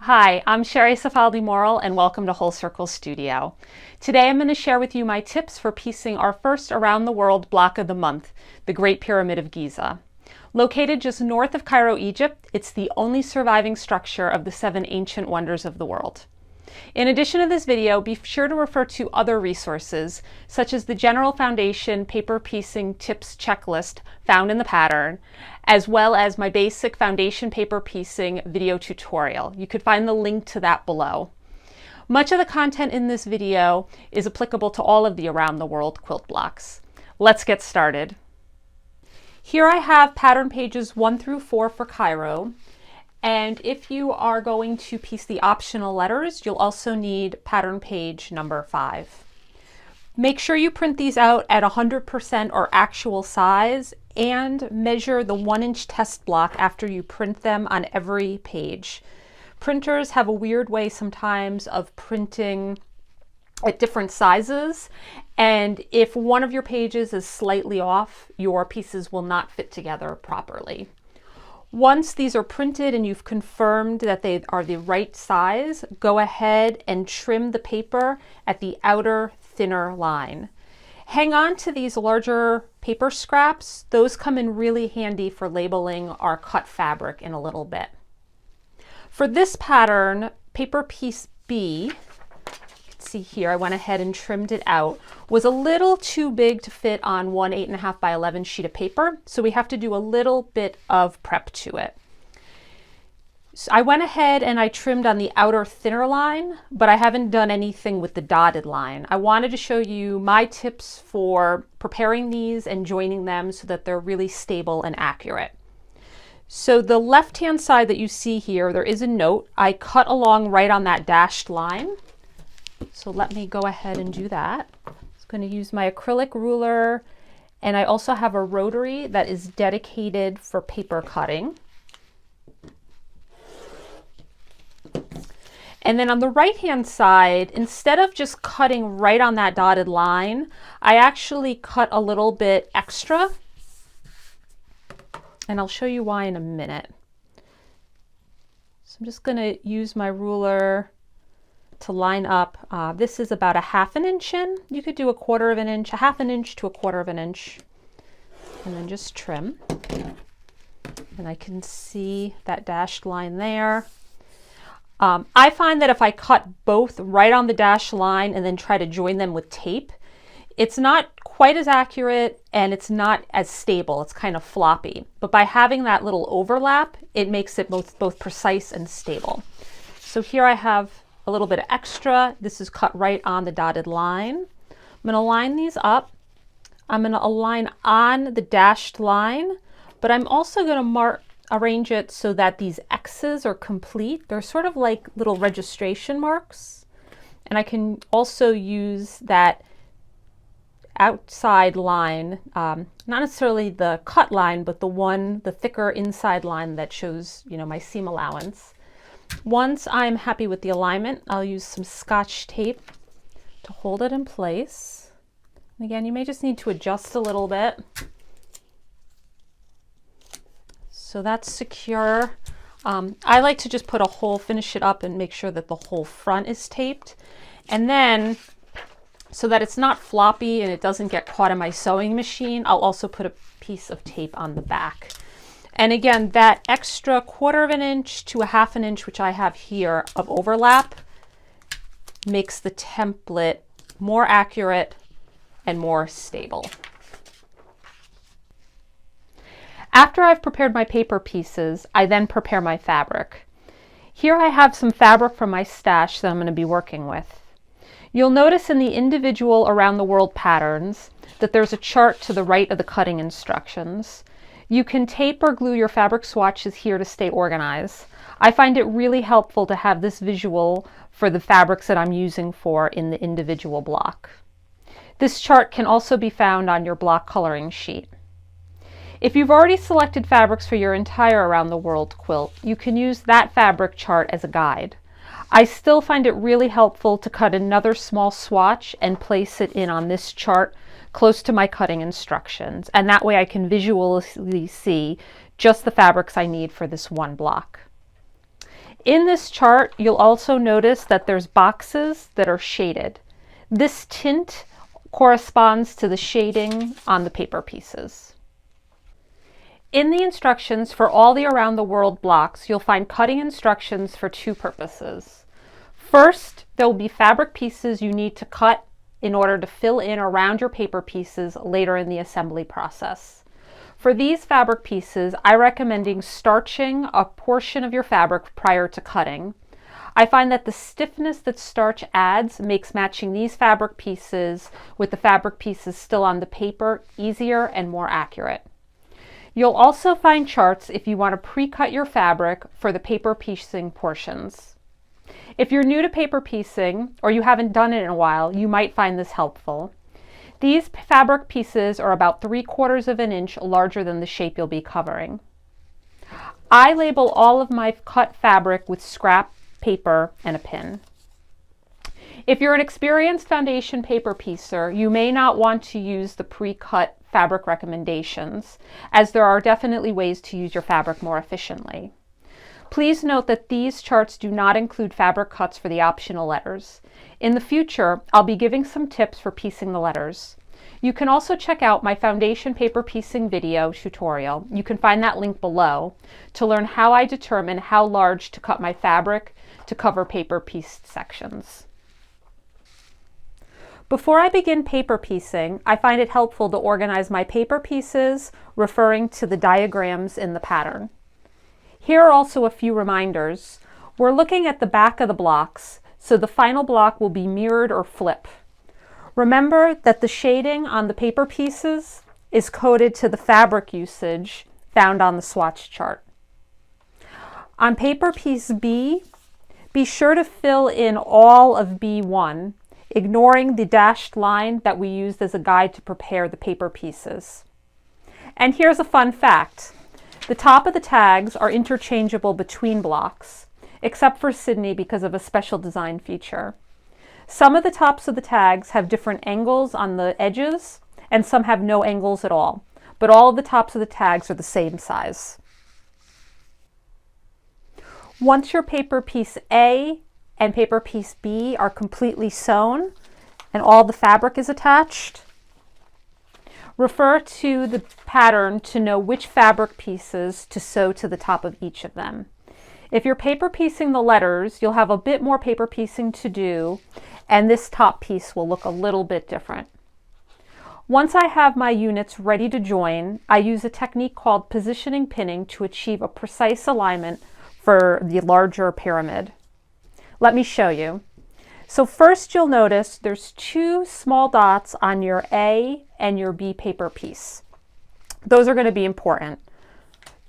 Hi, I'm Sherry Safaldi-Moral and welcome to Whole Circle Studio. Today I'm going to share with you my tips for piecing our first around the world block of the month, the Great Pyramid of Giza. Located just north of Cairo, Egypt, it's the only surviving structure of the 7 ancient wonders of the world. In addition to this video, be sure to refer to other resources, such as the General Foundation Paper Piecing Tips Checklist found in the pattern, as well as my basic foundation paper piecing video tutorial. You could find the link to that below. Much of the content in this video is applicable to all of the Around the World quilt blocks. Let's get started. Here I have pattern pages 1 through 4 for Cairo. And if you are going to piece the optional letters, you'll also need pattern page number 5. Make sure you print these out at 100% or actual size and measure the 1-inch test block after you print them on every page. Printers have a weird way sometimes of printing at different sizes, and if one of your pages is slightly off, your pieces will not fit together properly. Once these are printed and you've confirmed that they are the right size, go ahead and trim the paper at the outer thinner line. Hang on to these larger paper scraps. Those come in really handy for labeling our cut fabric in a little bit. For this pattern, paper piece B, see here, I went ahead and trimmed it out, was a little too big to fit on one 8.5 by 11 sheet of paper, so we have to do a little bit of prep to it. So I went ahead and I trimmed on the outer thinner line, but I haven't done anything with the dotted line. I wanted to show you my tips for preparing these and joining them so that they're really stable and accurate. So the left-hand side that you see here, there is a note. I cut along right on that dashed line. So let me go ahead and do that. I'm going to use my acrylic ruler, and I also have a rotary that is dedicated for paper cutting. And then on the right hand side, instead of just cutting right on that dotted line, I actually cut a little bit extra, and I'll show you why in a minute. So I'm just going to use my ruler to line up. This is about a 1/2 inch in. You could do a 1/4 inch, a 1/2 inch to a 1/4 inch, and then just trim. And I can see that dashed line there. I find that if I cut both right on the dashed line and then try to join them with tape, it's not quite as accurate and it's not as stable. It's kind of floppy. But by having that little overlap, it makes it both precise and stable. So here I have a little bit of extra. This is cut right on the dotted line. I'm going to line these up. I'm going to align on the dashed line, but I'm also going to arrange it so that these X's are complete. They're sort of like little registration marks. And I can also use that outside line, not necessarily the cut line, but the thicker inside line that shows, my seam allowance. Once I'm happy with the alignment, I'll use some Scotch tape to hold it in place. And again, you may just need to adjust a little bit. So that's secure. I like to just put a hole, finish it up and make sure that the whole front is taped. And then, so that it's not floppy and it doesn't get caught in my sewing machine, I'll also put a piece of tape on the back. And again, that extra 1/4 inch to a 1/2 inch, which I have here, of overlap makes the template more accurate and more stable. After I've prepared my paper pieces, I then prepare my fabric. Here I have some fabric from my stash that I'm going to be working with. You'll notice in the individual Around the World patterns that there's a chart to the right of the cutting instructions. You can tape or glue your fabric swatches here to stay organized. I find it really helpful to have this visual for the fabrics that I'm using in the individual block. This chart can also be found on your block coloring sheet. If you've already selected fabrics for your entire Around the World quilt, you can use that fabric chart as a guide. I still find it really helpful to cut another small swatch and place it in on this chart close to my cutting instructions, and that way I can visually see just the fabrics I need for this one block. In this chart, you'll also notice that there's boxes that are shaded. This tint corresponds to the shading on the paper pieces. In the instructions for all the Around the World blocks, you'll find cutting instructions for two purposes. First, there will be fabric pieces you need to cut in order to fill in around your paper pieces later in the assembly process. For these fabric pieces, I recommend starching a portion of your fabric prior to cutting. I find that the stiffness that starch adds makes matching these fabric pieces with the fabric pieces still on the paper easier and more accurate. You'll also find charts if you want to pre-cut your fabric for the paper piecing portions. If you're new to paper piecing or you haven't done it in a while, you might find this helpful. These fabric pieces are about 3/4 of an inch larger than the shape you'll be covering. I label all of my cut fabric with scrap paper and a pin. If you're an experienced foundation paper piecer, you may not want to use the pre-cut fabric recommendations, as there are definitely ways to use your fabric more efficiently. Please note that these charts do not include fabric cuts for the optional letters. In the future, I'll be giving some tips for piecing the letters. You can also check out my foundation paper piecing video tutorial. You can find that link below to learn how I determine how large to cut my fabric to cover paper pieced sections. Before I begin paper piecing, I find it helpful to organize my paper pieces, referring to the diagrams in the pattern. Here are also a few reminders. We're looking at the back of the blocks, so the final block will be mirrored or flip. Remember that the shading on the paper pieces is coded to the fabric usage found on the swatch chart. On paper piece B, be sure to fill in all of B1, ignoring the dashed line that we used as a guide to prepare the paper pieces. And here's a fun fact. The top of the tags are interchangeable between blocks, except for Sydney because of a special design feature. Some of the tops of the tags have different angles on the edges, and some have no angles at all, but all of the tops of the tags are the same size. Once your paper piece A and paper piece B are completely sewn and all the fabric is attached, refer to the pattern to know which fabric pieces to sew to the top of each of them. If you're paper piecing the letters, you'll have a bit more paper piecing to do, and this top piece will look a little bit different. Once I have my units ready to join, I use a technique called positioning pinning to achieve a precise alignment for the larger pyramid. Let me show you. So first you'll notice there's two small dots on your A and your B paper piece. Those are going to be important.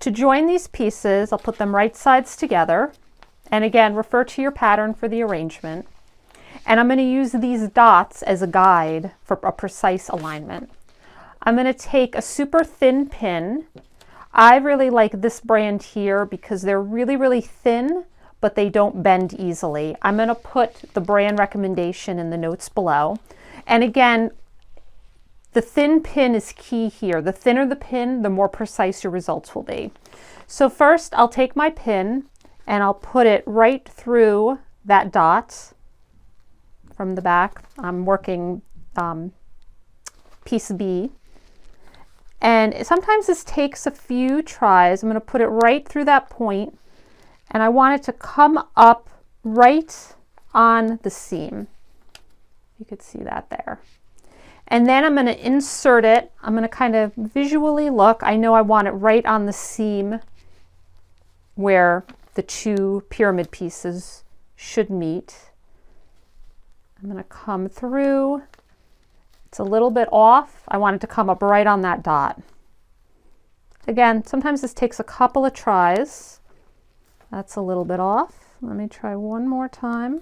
To join these pieces, I'll put them right sides together. And again, refer to your pattern for the arrangement. And I'm going to use these dots as a guide for a precise alignment. I'm going to take a super thin pin. I really like this brand here because they're really, really thin, but they don't bend easily. I'm going to put the brand recommendation in the notes below. And again, the thin pin is key here. The thinner the pin, the more precise your results will be. So first I'll take my pin and I'll put it right through that dot from the back. I'm working piece B. And sometimes this takes a few tries. I'm going to put it right through that point, and I want it to come up right on the seam. You could see that there. And then I'm going to insert it. I'm going to kind of visually look. I know I want it right on the seam where the two pyramid pieces should meet. I'm going to come through. It's a little bit off. I want it to come up right on that dot. Again, sometimes this takes a couple of tries. That's a little bit off. Let me try one more time.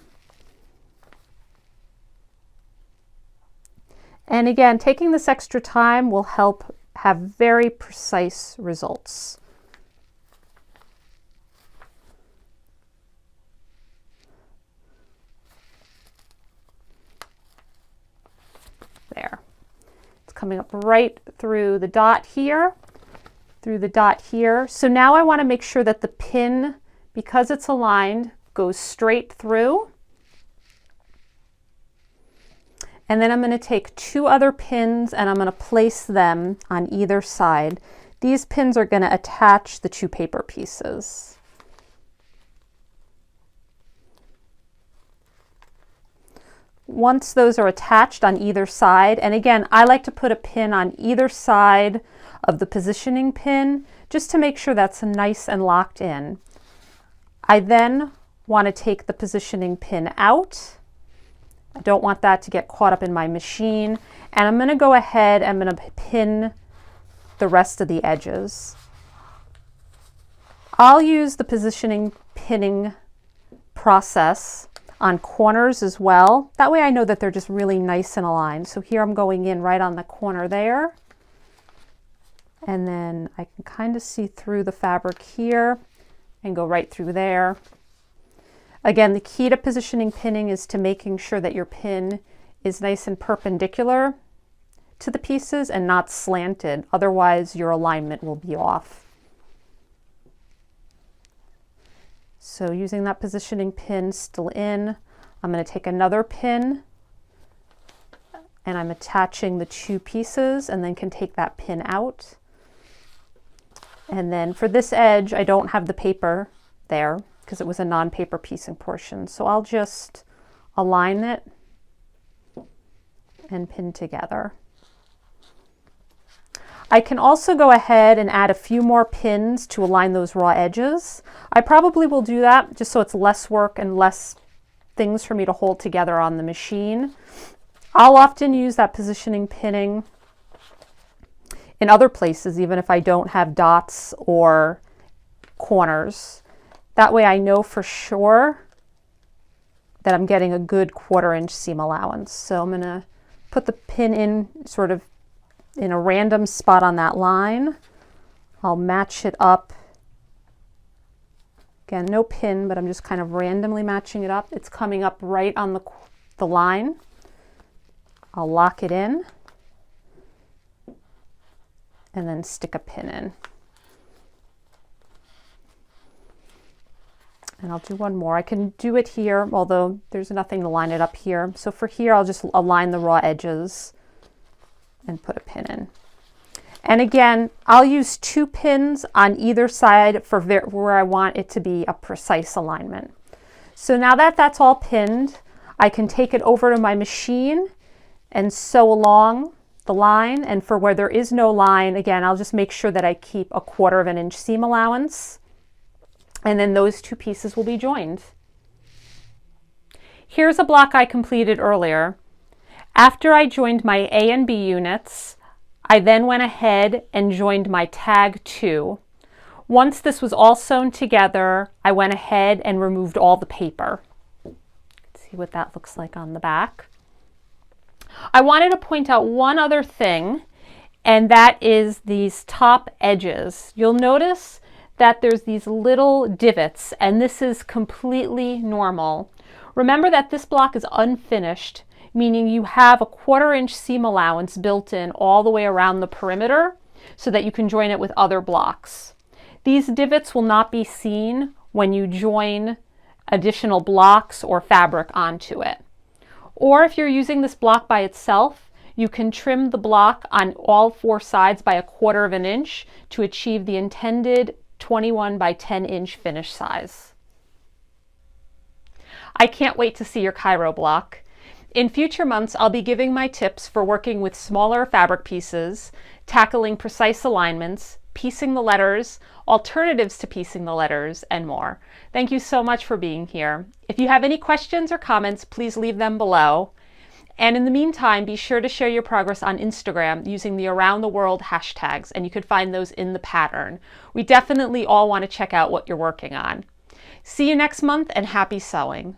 And again, taking this extra time will help have very precise results. There. It's coming up right through the dot here, through the dot here. So now I want to make sure that the pin because it's aligned, goes straight through. And then I'm going to take 2 other pins and I'm going to place them on either side. These pins are going to attach the 2 paper pieces. Once those are attached on either side, and again, I like to put a pin on either side of the positioning pin just to make sure that's nice and locked in. I then want to take the positioning pin out. I don't want that to get caught up in my machine. And I'm going to go ahead and I'm going to pin the rest of the edges. I'll use the positioning pinning process on corners as well. That way I know that they're just really nice and aligned. So here I'm going in right on the corner there. And then I can kind of see through the fabric here and go right through there. Again, the key to positioning pinning is to making sure that your pin is nice and perpendicular to the pieces and not slanted. Otherwise, your alignment will be off. So using that positioning pin still in, I'm going to take another pin and I'm attaching the 2 pieces and then can take that pin out. And then for this edge, I don't have the paper there because it was a non-paper piecing portion. So I'll just align it and pin together. I can also go ahead and add a few more pins to align those raw edges. I probably will do that just so it's less work and less things for me to hold together on the machine. I'll often use that positioning pinning in other places, even if I don't have dots or corners. That way I know for sure that I'm getting a good 1/4 inch seam allowance. So I'm going to put the pin in sort of in a random spot on that line. I'll match it up. Again, no pin, but I'm just kind of randomly matching it up. It's coming up right on the line. I'll lock it in and then stick a pin in. And I'll do one more. I can do it here, although there's nothing to line it up here. So for here, I'll just align the raw edges and put a pin in. And again, I'll use 2 pins on either side for where I want it to be a precise alignment. So now that that's all pinned, I can take it over to my machine and sew along the line. And for where there is no line, again, I'll just make sure that I keep a 1/4 inch seam allowance. And then those 2 pieces will be joined. Here's a block I completed earlier. After I joined my A and B units, I then went ahead and joined my tag 2. Once this was all sewn together, I went ahead and removed all the paper. Let's see what that looks like on the back. I wanted to point out one other thing, and that is these top edges. You'll notice that there's these little divots, and this is completely normal. Remember that this block is unfinished, meaning you have a 1/4 inch seam allowance built in all the way around the perimeter so that you can join it with other blocks. These divots will not be seen when you join additional blocks or fabric onto it. Or if you're using this block by itself, you can trim the block on all 4 sides by a 1/4 inch to achieve the intended 21 by 10 inch finish size. I can't wait to see your Cairo block. In future months, I'll be giving my tips for working with smaller fabric pieces, tackling precise alignments, piecing the letters, alternatives to piecing the letters, and more. Thank you so much for being here. If you have any questions or comments, please leave them below. And in the meantime, be sure to share your progress on Instagram using the Around the World hashtags, and you could find those in the pattern. We definitely all want to check out what you're working on. See you next month, and happy sewing.